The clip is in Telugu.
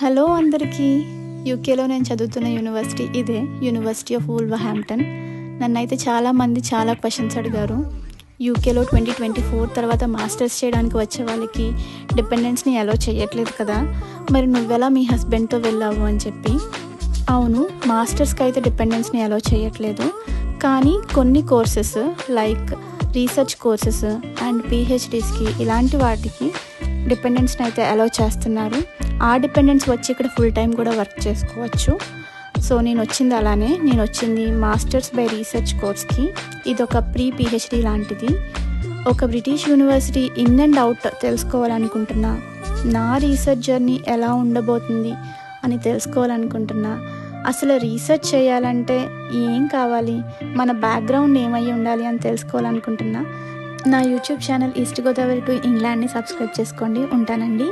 హలో అందరికీ. యూకేలో నేను చదువుతున్న యూనివర్సిటీ ఇదే, యూనివర్సిటీ ఆఫ్ వూల్వర్హాంప్టన్. నన్నైతే చాలామంది చాలా క్వశ్చన్స్ అడిగారు. యూకేలో 2024 తర్వాత మాస్టర్స్ చేయడానికి వచ్చే వాళ్ళకి డిపెండెన్స్ని అలో చేయట్లేదు కదా, మరి నువ్వెలా మీ హస్బెండ్తో వెళ్ళావు అని చెప్పి. అవును, మాస్టర్స్కి అయితే డిపెండెన్స్ని అలో చేయట్లేదు, కానీ కొన్ని courses like research courses and పిహెచ్డీస్కి ఇలాంటి వాటికి డిపెండెన్స్ని అయితే అలో చేస్తున్నారు. ఆ డిపెండెన్స్ వచ్చి ఇక్కడ ఫుల్ టైం కూడా వర్క్ చేసుకోవచ్చు. సో నేను వచ్చింది మాస్టర్స్ బై రీసెర్చ్ కోర్స్కి. ఇది ఒక ప్రీ పిహెచ్డీ లాంటిది. ఒక British university in and out తెలుసుకోవాలనుకుంటున్నా, నా రీసెర్చ్ జర్నీ ఎలా ఉండబోతుంది అని తెలుసుకోవాలనుకుంటున్నా. అసలు రీసెర్చ్ చేయాలంటే ఏం కావాలి, మన బ్యాక్గ్రౌండ్ ఏమై ఉండాలి అని తెలుసుకోవాలనుకుంటున్నా. నా YouTube channel East Godavari to ఇంగ్లాండ్ని సబ్స్క్రైబ్ చేసుకోండి. ఉంటానండి.